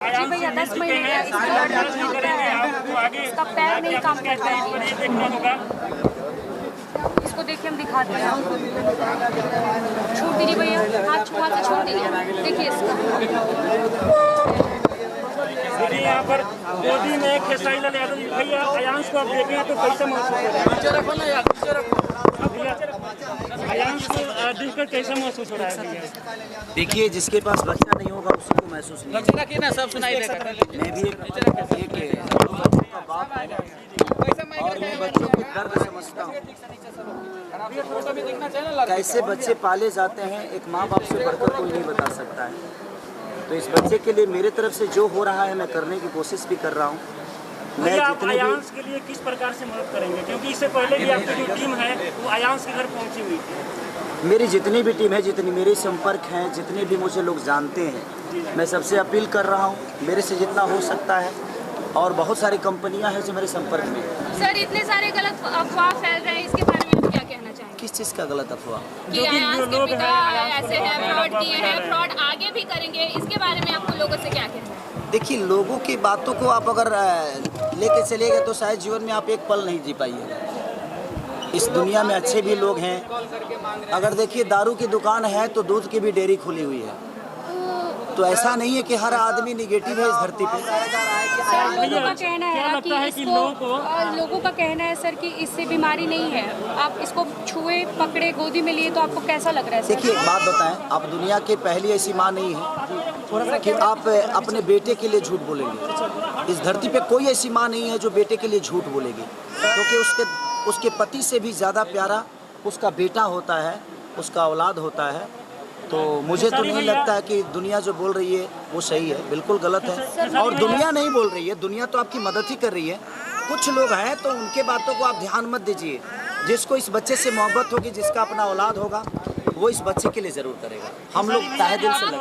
जी भैया 10 महीने का इसका पैर नहीं काम करता है। इसको देखिए हम दिखाते हैं आपको। छोड़ दीजिए भैया, हाथ छुआ से छोड़ दीजिए। देखिए इसका यहाँ पर गोदी में खेसारी लाल यादव जी भैया अयांश को आप देखें तो कैसा महसूस हो रहा है? अयांश को देखकर कैसा महसूस हो रहा है भैया? देखिए, जिसके पास बच्चा नहीं होगा उसी को महसूस नहीं होगा। सब सुनाई देगा। मैं भी एक बाप और मैं बच्चों के दर्द समझता हूँ। कैसे बच्चे पाले जाते हैं एक माँ बाप से बढ़कर कोई नहीं बता सकता है। तो इस बच्चे के लिए मेरे तरफ से जो हो रहा है मैं करने की कोशिश भी कर रहा हूँ। मैं आप अयांश के लिए किस प्रकार से मदद करेंगे, क्योंकि इससे पहले भी आपकी जो टीम है वो अयांश के घर पहुंची हुई थी? मेरी जितनी भी टीम है, जितनी मेरे संपर्क हैं, जितने भी मुझे लोग जानते हैं, मैं सबसे अपील कर रहा हूँ मेरे से जितना हो सकता है। और बहुत सारी कंपनियां हैं जो मेरे संपर्क में। सर इतने सारे गलत अफवाह फैल रहे हैं, इसके बारे में आप क्या कहना चाहेंगे? किस चीज़ का गलत अफवाह? कि अयांश के पिता ऐसे हैं, फ्रॉड किए हैं, फ्रॉड आगे भी करेंगे, इसके बारे में आपको लोगों से क्या कहना है? देखिए, लोगों की बातों को आप अगर लेके चलेगा तो शायद जीवन में आप एक पल नहीं जी पाइएगा। इस दुनिया में अच्छे भी लोग हैं। अगर देखिए, दारू की दुकान है तो दूध की भी डेयरी खुली हुई है। तो ऐसा नहीं है कि हर आदमी निगेटिव है इस धरती पे। लोगों का कहना है कि लोगों का कहना है सर कि इससे बीमारी नहीं है। आप इसको छुए पकड़े गोदी में लिए तो आपको कैसा लग रहा है? देखिए, एक बात बताएं, आप दुनिया की पहली ऐसी माँ नहीं है कि आप अपने बेटे के लिए झूठ बोलेंगे। इस धरती पे कोई ऐसी माँ नहीं है जो बेटे के लिए झूठ बोलेगी, क्योंकि उसके पति से भी ज़्यादा प्यारा उसका बेटा होता है, उसका औलाद होता है। तो मुझे तो नहीं लगता है कि दुनिया जो बोल रही है वो सही है, बिल्कुल गलत है। और दुनिया नहीं बोल रही है, दुनिया तो आपकी मदद ही कर रही है। कुछ लोग हैं तो उनके बातों को आप ध्यान मत दीजिए। जिसको इस बच्चे से मोहब्बत होगी, जिसका अपना औलाद होगा, वो इस बच्चे के लिए जरूर करेगा। हम लोग तहे दिल से लगे।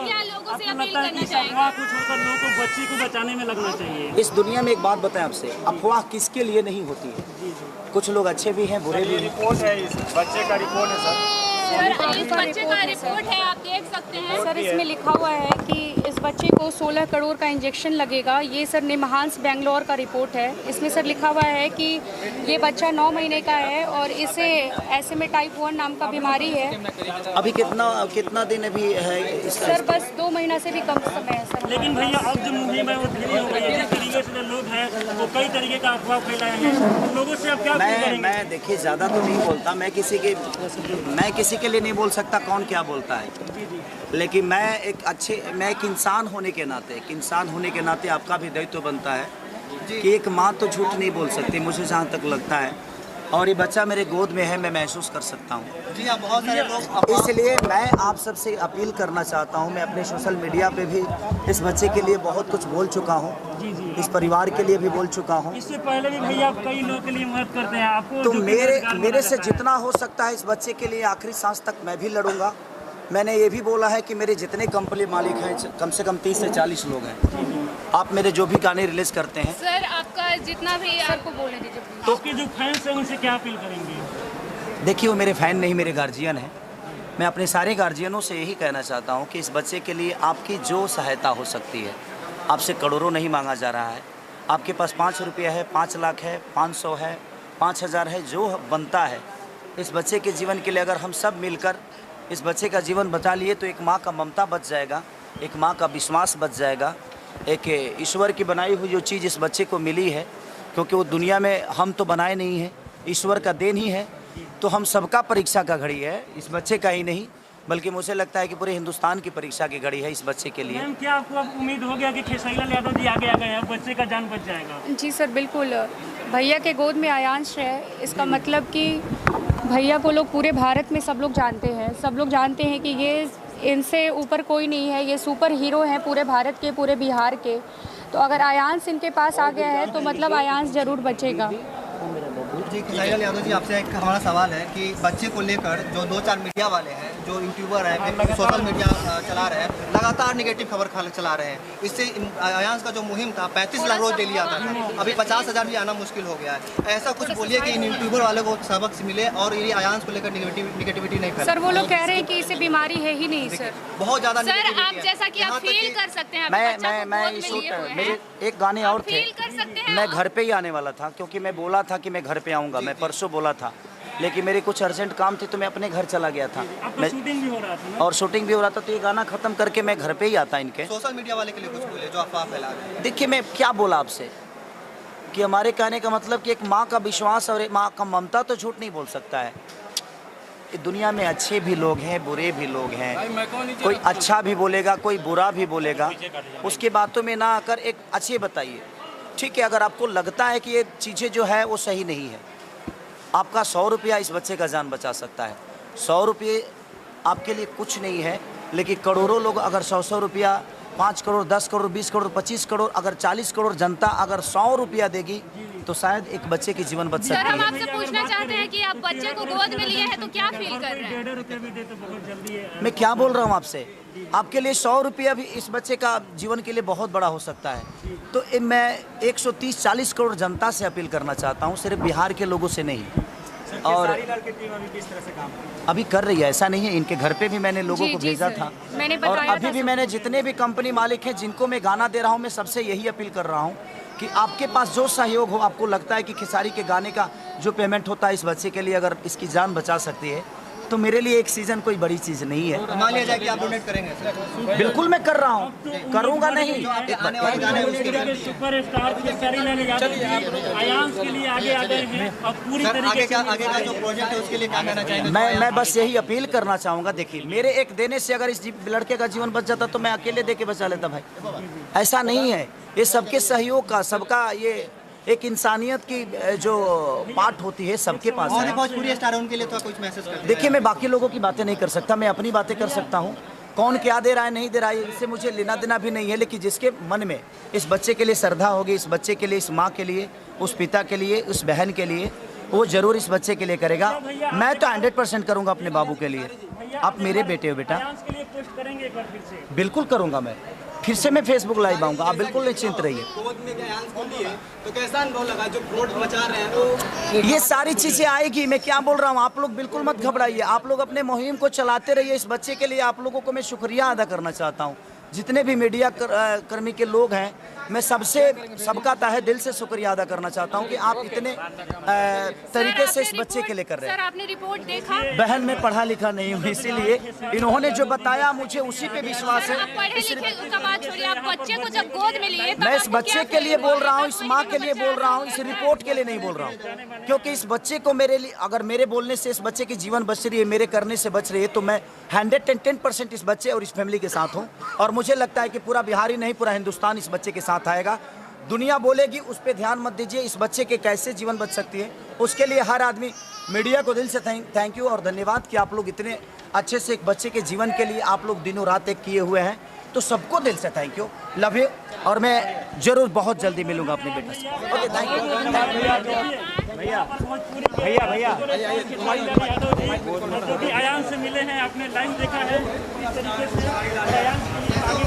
बच्ची को बचाने में लगना चाहिए। इस दुनिया में एक बात बताएं आपसे, अफवाह किसके लिए नहीं होती है। कुछ लोग अच्छे भी हैं, बुरे भी हैं। रिपोर्ट है, इस बच्चे का रिपोर्ट है सर। इस बच्चे का रिपोर्ट है, आप देख सकते हैं सर। इसमें लिखा हुआ है कि इस बच्चे को 16 करोड़ का इंजेक्शन लगेगा। ये सर निमहांस बेंगलोर का रिपोर्ट है। इसमें सर लिखा हुआ है कि ये बच्चा 9 महीने का है और इसे ऐसे में टाइप 1 नाम का बीमारी है। अभी कितना दिन अभी है सर? बस 2 महीना से भी कम समय है सर। लेकिन भैया अब जो मुहिम है वो धीरे हो गई है। जिस तरीके से लोग हैं वो कई तरीके का अफवाह फैलाए हैं, लोगों से आप क्या कहेंगे? मैं देखिए ज़्यादा तो नहीं बोलता। मैं किसी के लिए नहीं बोल सकता कौन क्या बोलता है। लेकिन मैं एक इंसान होने के नाते आपका भी दायित्व बनता है कि एक माँ तो झूठ नहीं बोल सकती, मुझे जहाँ तक लगता है। और ये बच्चा मेरे गोद में है, मैं महसूस कर सकता हूँ। जी हाँ, बहुत सारे लोग। इसलिए मैं आप सबसे अपील करना चाहता हूँ। मैं अपने सोशल मीडिया पे भी इस बच्चे के लिए बहुत कुछ बोल चुका हूँ, इस परिवार के लिए भी बोल चुका हूँ। इससे पहले भी भैया आप कई लोगों के लिए मदद करते हैं। आपको तो मेरे से जितना हो सकता है इस बच्चे के लिए आखिरी सांस तक मैं भी लड़ूंगा। मैंने ये भी बोला है कि मेरे जितने कंपनी मालिक हैं, कम से कम 30 से 40 लोग हैं। आप मेरे जो भी गाने रिलीज करते हैं सर, आपका जितना भी आपको बोलने दीजिए। तो आपके जो फैंस हैं उनसे क्या अपील करेंगे? देखिए, वो मेरे फैन नहीं, मेरे गार्जियन हैं। मैं अपने सारे गार्जियनों से यही कहना चाहता हूँ कि इस बच्चे के लिए आपकी जो सहायता हो सकती है, आपसे करोड़ों नहीं मांगा जा रहा है। आपके पास 5 रुपया है, 5 लाख है, 500 है, 5000 है, जो बनता है इस बच्चे के जीवन के लिए अगर हम सब मिलकर इस बच्चे का जीवन बचा लिए तो एक माँ का ममता बच जाएगा, एक माँ का विश्वास बच जाएगा। एक ईश्वर की बनाई हुई जो चीज़ इस बच्चे को मिली है, क्योंकि वो दुनिया में हम तो बनाए नहीं हैं, ईश्वर का देन ही है। तो हम सबका परीक्षा का घड़ी है, इस बच्चे का ही नहीं बल्कि मुझे लगता है कि पूरे हिंदुस्तान की परीक्षा की घड़ी है इस बच्चे के लिए। मैम, क्या आपको अब उम्मीद हो गया कि खेसारी लाल यादव जी आगे आ गए हैं, बच्चे का जान बच जाएगा? जी सर, बिल्कुल। भैया के गोद में अयांश है, इसका मतलब कि भैया को लोग पूरे भारत में सब लोग जानते हैं। सब लोग जानते हैं कि ये इनसे ऊपर कोई नहीं है, ये सुपर हीरो हैं पूरे भारत के, पूरे बिहार के। तो अगर अयांश इनके पास आ गया है तो मतलब अयांश ज़रूर बचेगा। जी, खेसारी लाल यादव जी, आपसे एक हमारा सवाल है कि बच्चे को लेकर जो 2-4 मीडिया वाले हैं जो यूट्यूबर है, सोशल मीडिया चला रहे हैं, लगातार निगेटिव खबर चला रहे हैं। इससे अयांश का जो मुहिम था 35 लाख रोज डेली आता था, अभी 50,000 भी आना मुश्किल हो गया है। ऐसा कुछ बोलिए कि इन यूट्यूबर वालों को सबक मिले और ये अयांश को लेकर निगेटिविटी नहीं फैले। सर वो लोग कह रहे हैं कि इसे बीमारी है ही नहीं सर। बहुत ज्यादा सर आप जैसा कि आप फील कर सकते हैं, मेरे एक गाने और थे, मैं घर पे ही आने वाला था क्योंकि मैं बोला था कि मैं घर पे आऊँगा, मैं परसों बोला था, लेकिन मेरे कुछ अर्जेंट काम थे तो मैं अपने घर चला गया था। मैं शूटिंग भी हो रहा था और शूटिंग भी हो रहा था, तो ये गाना खत्म करके मैं घर पे ही आता इनके। सोशल मीडिया वाले के लिए कुछ बोले जो अफवाह फैला रहे हैं। देखिए मैं क्या बोला आपसे कि हमारे कहने का मतलब कि एक माँ का विश्वास और एक माँ का ममता तो झूठ नहीं बोल सकता है। दुनिया में अच्छे भी लोग हैं, बुरे भी लोग हैं, कोई अच्छा भी बोलेगा, कोई बुरा भी बोलेगा, उसकी बातों में ना आकर एक अच्छे बताइए। ठीक है, अगर आपको लगता है कि ये चीज़ें जो है वो सही नहीं है, आपका 100 रुपया इस बच्चे का जान बचा सकता है। 100 रुपये आपके लिए कुछ नहीं है, लेकिन करोड़ों लोग अगर 100 रुपया, 5 करोड़, 10 करोड़, 20 करोड़, 25 करोड़, अगर 40 करोड़ जनता अगर 100 रुपया देगी तो शायद एक बच्चे की जीवन बच सकती सर हम है। आपसे पूछना चाहते हैं कि आप बच्चे को गोद में लिए हैं तो क्या फील कर रहे हैं? 1.5 रुपये भी दे तो बहुत जल्दी है। मैं क्या बोल रहा हूँ आपसे, आपके लिए 100 रुपया भी इस बच्चे का जीवन के लिए बहुत बड़ा हो सकता है। तो मैं 130-40 करोड़ जनता से अपील करना चाहता हूँ, सिर्फ बिहार के लोगों से नहीं। और अभी कर रही है, ऐसा नहीं है, इनके घर पे भी मैंने लोगों को भेजा था। और अभी भी मैंने जितने भी कंपनी मालिक हैं जिनको मैं गाना दे रहा हूँ, मैं सबसे यही अपील कर रहा हूँ कि आपके पास जो सहयोग हो, आपको लगता है कि खेसारी के गाने का जो पेमेंट होता है इस बच्चे के लिए अगर इसकी जान बचा सकती है, तो मेरे लिए एक सीजन कोई बड़ी चीज़ नहीं है। मान लिया जाए कि आप डोनेट करेंगे। बिल्कुल मैं कर रहा हूँ, करूँगा नहीं। आने वाले गाने सुपरस्टार अयांश के लिए आगे आ गए हैं और पूरी तरीके से आगे का जो प्रोजेक्ट है उसके लिए क्या कहना चाहेंगे? मैं बस यही अपील करना चाहूँगा। देखिए मेरे एक देने से अगर इस लड़के का जीवन बच जाता तो मैं अकेले दे के बचा लेता भाई, ऐसा नहीं है। ये सबके सहयोग का, सबका ये एक इंसानियत की जो पार्ट होती है सबके पास और है। भोजपुरी स्टार उनके लिए तो कुछ मैसेज कर देखिए मैं बाकी लोगों की बातें नहीं कर सकता, मैं अपनी बातें कर सकता हूँ। कौन क्या दे रहा है नहीं दे रहा है इससे मुझे लेना देना भी नहीं है, लेकिन जिसके मन में इस बच्चे के लिए श्रद्धा होगी, इस बच्चे के लिए, इस माँ के लिए, उस पिता के लिए, उस बहन के लिए, वो जरूर इस बच्चे के लिए करेगा। मैं तो 100% करूँगा अपने बाबू के लिए। आप मेरे बेटे हो बेटा। अयांश के लिए पोस्ट करेंगे एक बार फिर से? बिल्कुल करूँगा, मैं फिर से मैं फेसबुक लाइव आऊँगा, आप बिल्कुल निश्चिंत रहिए। तो कैसा अनुभव लगा जो फ्रॉड मचा रहे हैं? ये सारी चीज़ें आएगी, मैं क्या बोल रहा हूँ, आप लोग बिल्कुल मत घबराइए। आप लोग अपने मुहिम को चलाते रहिए। इस बच्चे के लिए आप लोगों को मैं शुक्रिया अदा करना चाहता हूँ। जितने भी मीडिया कर्मी के लोग हैं, मैं सबका तहे दिल से शुक्रिया अदा करना चाहता हूँ कि आप इतने तरीके से इस बच्चे के लिए कर रहे हैं। सर आपने रिपोर्ट देखा? बहन मैं पढ़ा लिखा नहीं हूँ, इसीलिए इन्होंने जो बताया मुझे उसी पे विश्वास है। आप पढ़े लिखे का बात छोड़िए, आप बच्चे को जब गोद में लिए मैं इस बच्चे के लिए बोल रहा हूँ, इस माँ के लिए बोल रहा हूँ, इस रिपोर्ट के लिए नहीं बोल रहा हूँ। क्योंकि इस बच्चे को मेरे लिए, अगर मेरे बोलने से इस बच्चे की जीवन बच रही है, मेरे करने से बच रही है, तो मैं 110% इस बच्चे और इस फैमिली के साथ हूँ। और मुझे लगता है कि पूरा बिहार ही नहीं, पूरा हिंदुस्तान इस बच्चे के साथ आएगा। दुनिया बोलेगी उस पर ध्यान मत दीजिए, इस बच्चे के कैसे जीवन बच सकती है उसके लिए हर आदमी, मीडिया को दिल से थैंक यू और धन्यवाद कि आप लोग इतने अच्छे से एक बच्चे के जीवन के लिए आप लोग दिनों रात एक किए हुए हैं। तो सबको दिल से थैंक यू, लव यू। और मैं जरूर बहुत जल्दी मिलूंगा अपने बेटे से। Okay, thank you. भैया अयांश से मिले हैं, आपने लाइव देखा है इस तरीके से अयांश के लिए आगे